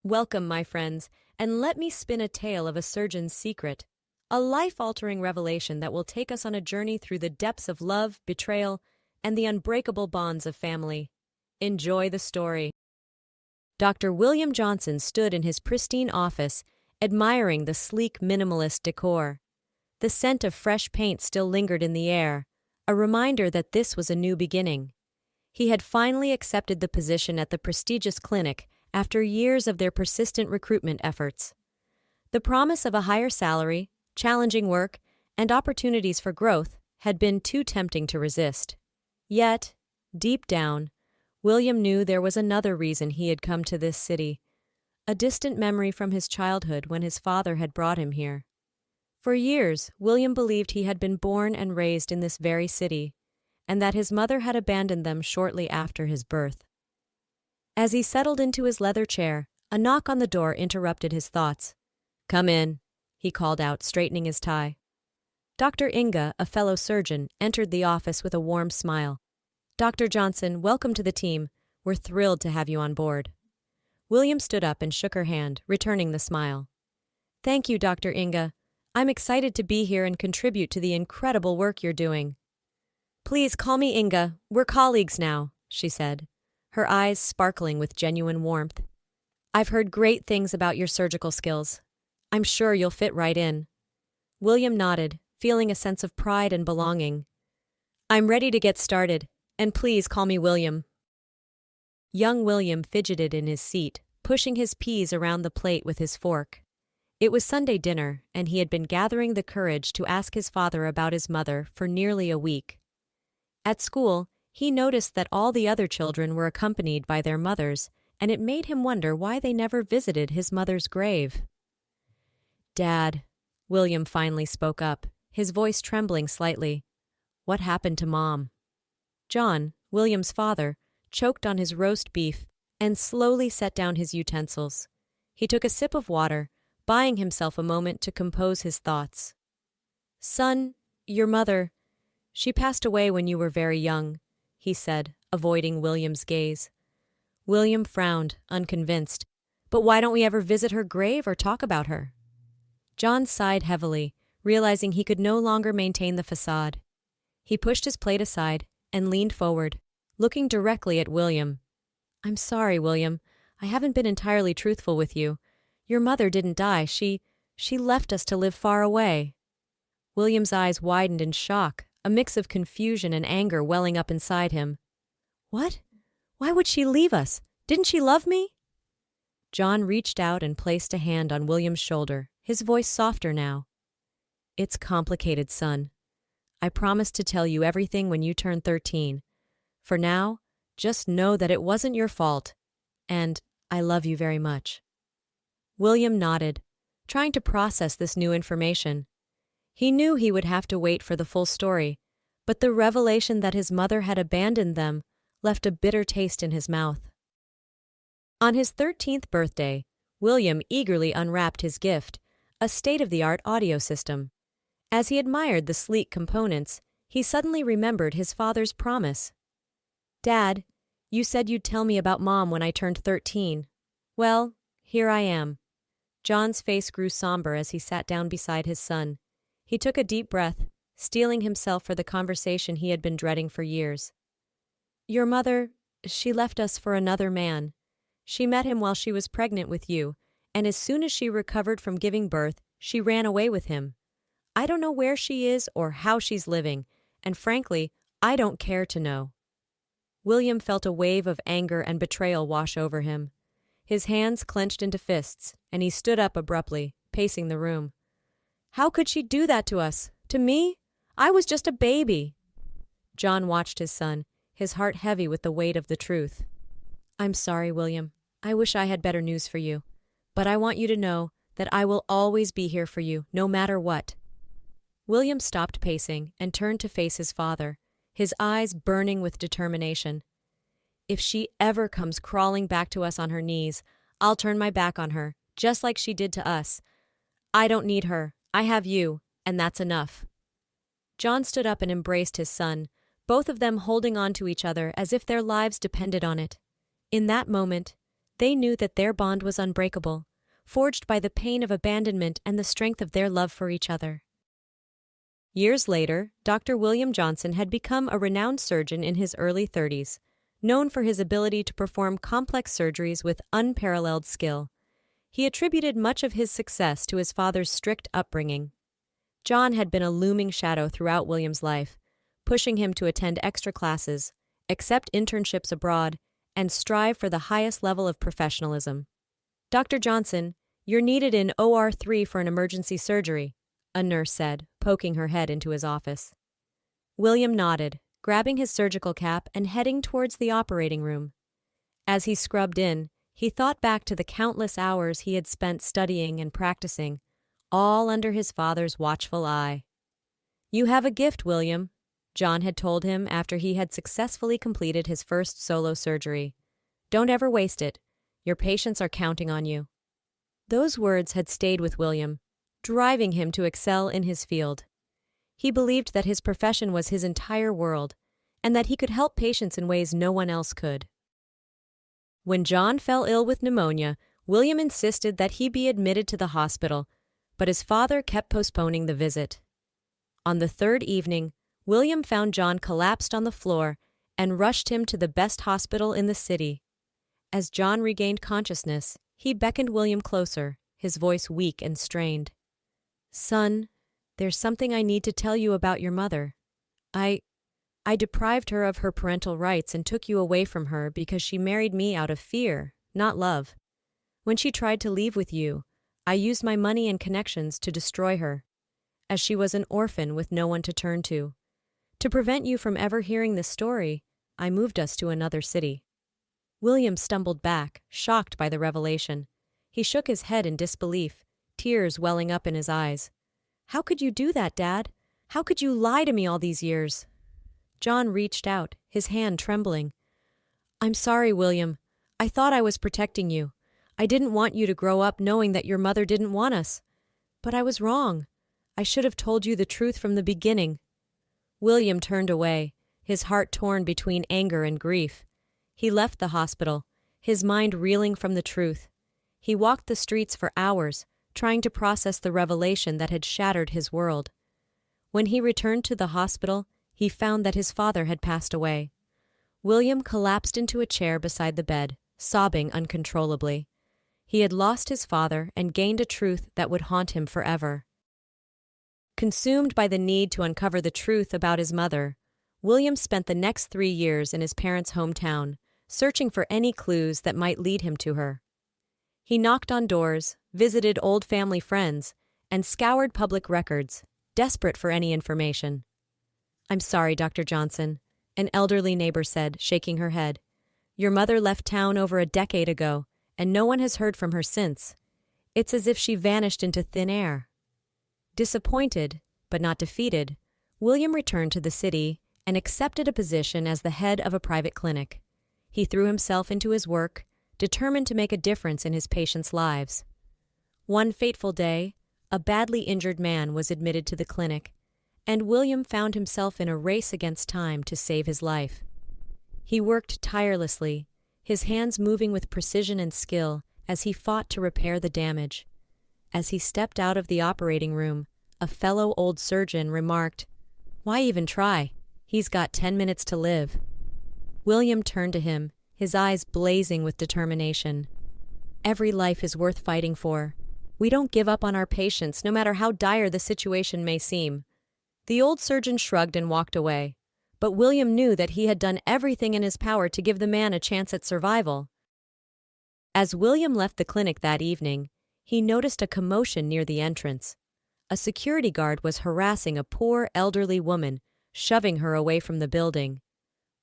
Welcome, my friends, and let me spin a tale of a surgeon's secret. A life-altering revelation that will take us on a journey through the depths of love, betrayal, and the unbreakable bonds of family. Enjoy the story. Dr. William Johnson stood in his pristine office, admiring the sleek minimalist decor. The scent of fresh paint still lingered in the air, a reminder that this was a new beginning. He had finally accepted the position at the prestigious clinic after years of their persistent recruitment efforts. The promise of a higher salary, challenging work, and opportunities for growth had been too tempting to resist. Yet, deep down, William knew there was another reason he had come to this city, a distant memory from his childhood when his father had brought him here. For years, William believed he had been born and raised in this very city, and that his mother had abandoned them shortly after his birth. As he settled into his leather chair, a knock on the door interrupted his thoughts. "Come in," he called out, straightening his tie. Dr. Inga, a fellow surgeon, entered the office with a warm smile. "Dr. Johnson, welcome to the team. We're thrilled to have you on board." William stood up and shook her hand, returning the smile. "Thank you, Dr. Inga. I'm excited to be here and contribute to the incredible work you're doing." "Please call me Inga. We're colleagues now," she said, her eyes sparkling with genuine warmth. "I've heard great things about your surgical skills. I'm sure you'll fit right in." William nodded, feeling a sense of pride and belonging. "I'm ready to get started, and please call me William." Young William fidgeted in his seat, pushing his peas around the plate with his fork. It was Sunday dinner, and he had been gathering the courage to ask his father about his mother for nearly a week. At school, he noticed that all the other children were accompanied by their mothers, and it made him wonder why they never visited his mother's grave. "Dad," William finally spoke up, his voice trembling slightly. "What happened to Mom?" John, William's father, choked on his roast beef and slowly set down his utensils. He took a sip of water, buying himself a moment to compose his thoughts. "Son, your mother, she passed away when you were very young," he said, avoiding William's gaze. William frowned, unconvinced. "But why don't we ever visit her grave or talk about her?" John sighed heavily, realizing he could no longer maintain the facade. He pushed his plate aside and leaned forward, looking directly at William. "I'm sorry, William. I haven't been entirely truthful with you. Your mother didn't die. She left us to live far away." William's eyes widened in shock, a mix of confusion and anger welling up inside him. "What? Why would she leave us? Didn't she love me?" John reached out and placed a hand on William's shoulder, his voice softer now. "It's complicated, son. I promised to tell you everything when you turn 13. For now, just know that it wasn't your fault, and I love you very much." William nodded, trying to process this new information. He knew he would have to wait for the full story, but the revelation that his mother had abandoned them left a bitter taste in his mouth. On his 13th birthday, William eagerly unwrapped his gift, a state-of-the-art audio system. As he admired the sleek components, he suddenly remembered his father's promise. "Dad, you said you'd tell me about Mom when I turned 13. Well, here I am." John's face grew somber as he sat down beside his son. He took a deep breath, steeling himself for the conversation he had been dreading for years. "Your mother, she left us for another man. She met him while she was pregnant with you, and as soon as she recovered from giving birth, she ran away with him. I don't know where she is or how she's living, and frankly, I don't care to know." William felt a wave of anger and betrayal wash over him. His hands clenched into fists, and he stood up abruptly, pacing the room. "How could she do that to us? To me? I was just a baby." John watched his son, his heart heavy with the weight of the truth. "I'm sorry, William. I wish I had better news for you. But I want you to know that I will always be here for you, no matter what." William stopped pacing and turned to face his father, his eyes burning with determination. "If she ever comes crawling back to us on her knees, I'll turn my back on her, just like she did to us. I don't need her. I have you, and that's enough." John stood up and embraced his son, both of them holding on to each other as if their lives depended on it. In that moment, They knew that their bond was unbreakable, forged by the pain of abandonment and the strength of their love for each other. Years later, Dr. William Johnson had become a renowned surgeon in his early 30s, known for his ability to perform complex surgeries with unparalleled skill. He attributed much of his success to his father's strict upbringing. John had been a looming shadow throughout William's life, pushing him to attend extra classes, accept internships abroad, and strive for the highest level of professionalism. "Dr. Johnson, you're needed in OR 3 for an emergency surgery," a nurse said, poking her head into his office. William nodded, grabbing his surgical cap and heading towards the operating room. As he scrubbed in, he thought back to the countless hours he had spent studying and practicing, all under his father's watchful eye. "You have a gift, William," John had told him after he had successfully completed his first solo surgery. "Don't ever waste it. Your patients are counting on you." Those words had stayed with William, driving him to excel in his field. He believed that his profession was his entire world, and that he could help patients in ways no one else could. When John fell ill with pneumonia, William insisted that he be admitted to the hospital, but his father kept postponing the visit. On the third evening, William found John collapsed on the floor and rushed him to the best hospital in the city. As John regained consciousness, he beckoned William closer, his voice weak and strained. "Son, there's something I need to tell you about your mother. I deprived her of her parental rights and took you away from her because she married me out of fear, not love. When she tried to leave with you, I used my money and connections to destroy her, as she was an orphan with no one to turn to. To prevent you from ever hearing this story, I moved us to another city." William stumbled back, shocked by the revelation. He shook his head in disbelief, tears welling up in his eyes. "How could you do that, Dad? How could you lie to me all these years?" John reached out, his hand trembling. "I'm sorry, William. I thought I was protecting you. I didn't want you to grow up knowing that your mother didn't want us. But I was wrong. I should have told you the truth from the beginning." William turned away, his heart torn between anger and grief. He left the hospital, his mind reeling from the truth. He walked the streets for hours, trying to process the revelation that had shattered his world. When he returned to the hospital, he found that his father had passed away. William collapsed into a chair beside the bed, sobbing uncontrollably. He had lost his father and gained a truth that would haunt him forever. Consumed by the need to uncover the truth about his mother, William spent the next 3 years in his parents' hometown, searching for any clues that might lead him to her. He knocked on doors, visited old family friends, and scoured public records, desperate for any information. "I'm sorry, Dr. Johnson," an elderly neighbor said, shaking her head. "Your mother left town over a decade ago, and no one has heard from her since. It's as if she vanished into thin air." Disappointed, but not defeated, William returned to the city and accepted a position as the head of a private clinic. He threw himself into his work, determined to make a difference in his patients' lives. One fateful day, a badly injured man was admitted to the clinic, and William found himself in a race against time to save his life. He worked tirelessly, his hands moving with precision and skill as he fought to repair the damage. As he stepped out of the operating room, a fellow old surgeon remarked, "Why even try? He's got 10 minutes to live." William turned to him, his eyes blazing with determination. "Every life is worth fighting for. We don't give up on our patients, no matter how dire the situation may seem." The old surgeon shrugged and walked away, but William knew that he had done everything in his power to give the man a chance at survival. As William left the clinic that evening, he noticed a commotion near the entrance. A security guard was harassing a poor elderly woman, shoving her away from the building.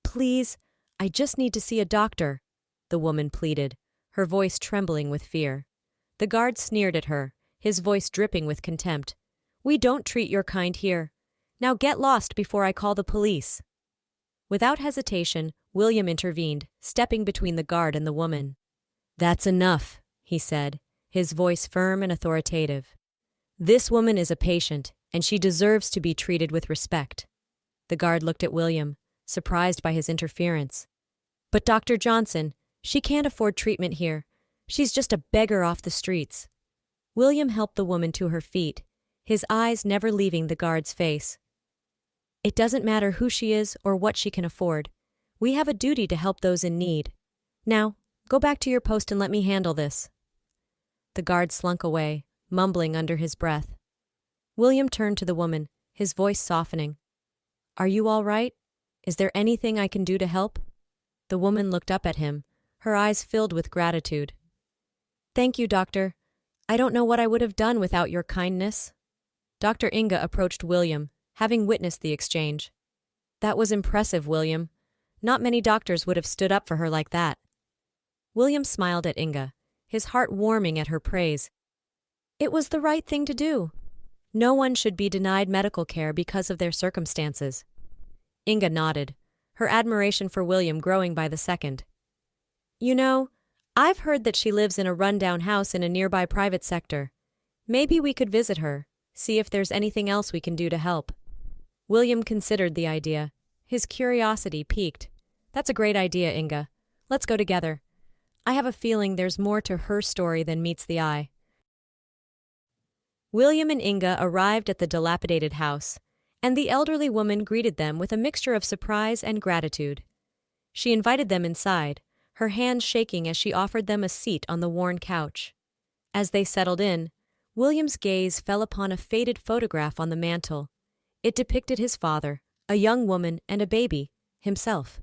"Please, I just need to see a doctor," the woman pleaded, her voice trembling with fear. The guard sneered at her, his voice dripping with contempt. "We don't treat your kind here. Now get lost before I call the police." Without hesitation, William intervened, stepping between the guard and the woman. "That's enough," he said, his voice firm and authoritative. "This woman is a patient, and she deserves to be treated with respect." The guard looked at William, surprised by his interference. "But Dr. Johnson, She can't afford treatment here. She's just a beggar off the streets. William helped the woman to her feet, his eyes never leaving the guard's face. It doesn't matter who she is or what she can afford. We have a duty to help those in need. Now, go back to your post and let me handle this. The guard slunk away, mumbling under his breath. William turned to the woman, his voice softening. Are you all right? Is there anything I can do to help? The woman looked up at him, her eyes filled with gratitude. Thank you, doctor. I don't know what I would have done without your kindness. Dr. Inga approached William, having witnessed the exchange. That was impressive, William. Not many doctors would have stood up for her like that. William smiled at Inga, his heart warming at her praise. It was the right thing to do. No one should be denied medical care because of their circumstances. Inga nodded, her admiration for William growing by the second. You know, I've heard that she lives in a rundown house in a nearby private sector. Maybe we could visit her, see if there's anything else we can do to help. William considered the idea. His curiosity piqued. That's a great idea, Inga. Let's go together. I have a feeling there's more to her story than meets the eye. William and Inga arrived at the dilapidated house, and the elderly woman greeted them with a mixture of surprise and gratitude. She invited them inside, her hand shaking as she offered them a seat on the worn couch. As they settled in, William's gaze fell upon a faded photograph on the mantel. It depicted his father, a young woman, and a baby, himself.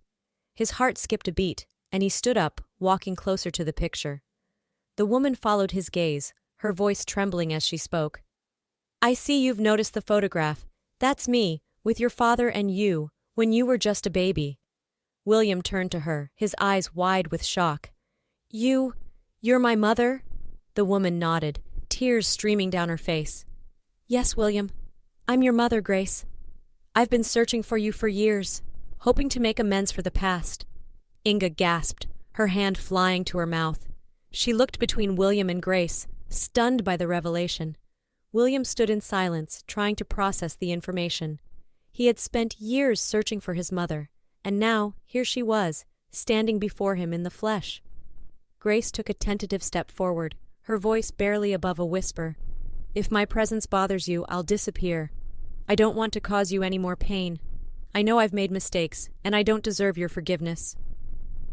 His heart skipped a beat, and he stood up, walking closer to the picture. The woman followed his gaze, her voice trembling as she spoke. I see you've noticed the photograph. That's me, with your father and you, when you were just a baby. William turned to her, his eyes wide with shock. You're my mother? The woman nodded, tears streaming down her face. Yes, William. I'm your mother, Grace. I've been searching for you for years, hoping to make amends for the past. Inga gasped, her hand flying to her mouth. She looked between William and Grace, stunned by the revelation. William stood in silence, trying to process the information. He had spent years searching for his mother, and now here she was, standing before him in the flesh. Grace took a tentative step forward, her voice barely above a whisper. If my presence bothers you, I'll disappear. I don't want to cause you any more pain. I know I've made mistakes, and I don't deserve your forgiveness.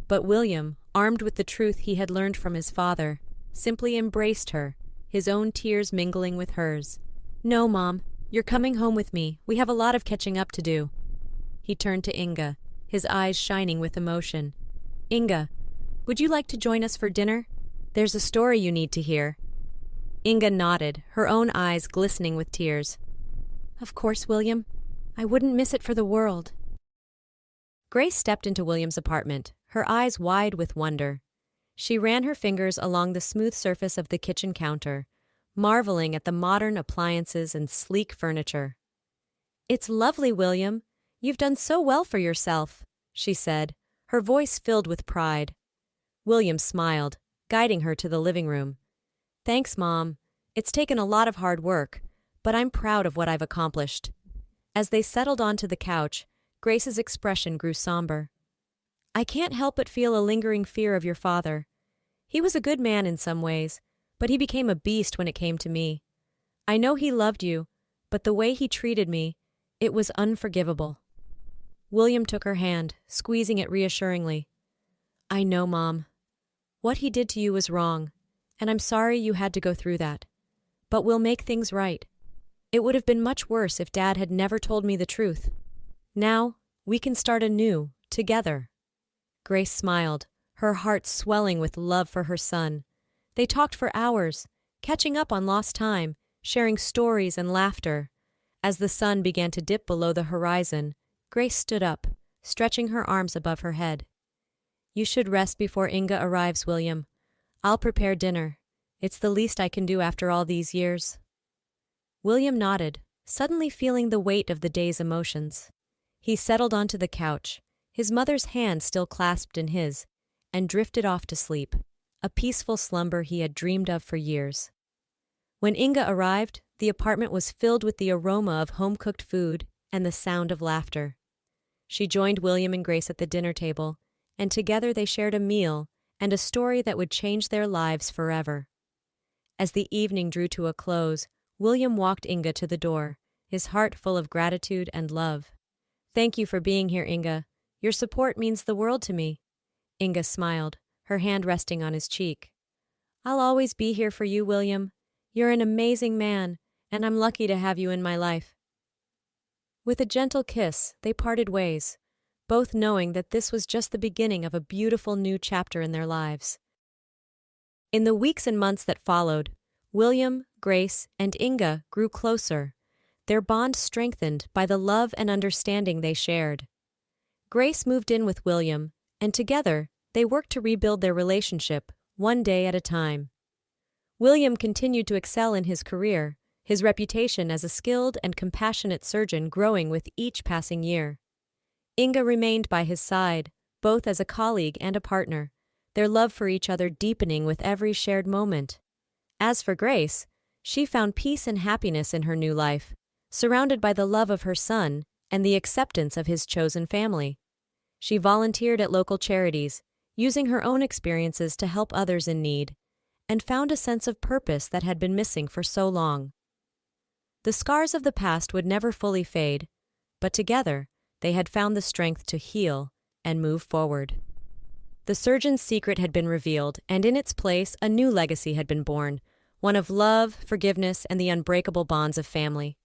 But William, armed with the truth he had learned from his father, simply embraced her, his own tears mingling with hers. No, Mom, you're coming home with me. We have a lot of catching up to do. He turned to Inga, his eyes shining with emotion. Inga, would you like to join us for dinner? There's a story you need to hear. Inga nodded, her own eyes glistening with tears. Of course, William. I wouldn't miss it for the world. Grace stepped into William's apartment, her eyes wide with wonder. She ran her fingers along the smooth surface of the kitchen counter, marveling at the modern appliances and sleek furniture. It's lovely, William. You've done so well for yourself, she said, her voice filled with pride. William smiled, guiding her to the living room. Thanks, Mom. It's taken a lot of hard work, but I'm proud of what I've accomplished. As they settled onto the couch, Grace's expression grew somber. I can't help but feel a lingering fear of your father. He was a good man in some ways, but he became a beast when it came to me. I know he loved you, but the way he treated me, it was unforgivable. William took her hand, squeezing it reassuringly. I know, Mom. What he did to you was wrong, and I'm sorry you had to go through that. But we'll make things right. It would have been much worse if Dad had never told me the truth. Now, we can start anew, together. Grace smiled, her heart swelling with love for her son. They talked for hours, catching up on lost time, sharing stories and laughter. As the sun began to dip below the horizon, Grace stood up, stretching her arms above her head. You should rest before Inga arrives, William. I'll prepare dinner. It's the least I can do after all these years. William nodded, suddenly feeling the weight of the day's emotions. He settled onto the couch, his mother's hand still clasped in his, and drifted off to sleep, a peaceful slumber he had dreamed of for years. When Inga arrived, the apartment was filled with the aroma of home-cooked food and the sound of laughter. She joined William and Grace at the dinner table, and together they shared a meal and a story that would change their lives forever. As the evening drew to a close, William walked Inga to the door, his heart full of gratitude and love. "Thank you for being here, Inga. Your support means the world to me." Inga smiled, her hand resting on his cheek. "I'll always be here for you, William. You're an amazing man, and I'm lucky to have you in my life." With a gentle kiss, they parted ways, both knowing that this was just the beginning of a beautiful new chapter in their lives. In the weeks and months that followed, William, Grace, and Inga grew closer, their bond strengthened by the love and understanding they shared. Grace moved in with William, and together they worked to rebuild their relationship, one day at a time. William continued to excel in his career, his reputation as a skilled and compassionate surgeon growing with each passing year. Inga remained by his side, both as a colleague and a partner, their love for each other deepening with every shared moment. As for Grace, she found peace and happiness in her new life, surrounded by the love of her son and the acceptance of his chosen family. She volunteered at local charities, using her own experiences to help others in need, and found a sense of purpose that had been missing for so long. The scars of the past would never fully fade, but together they had found the strength to heal and move forward. The surgeon's secret had been revealed, and in its place a new legacy had been born, one of love, forgiveness, and the unbreakable bonds of family.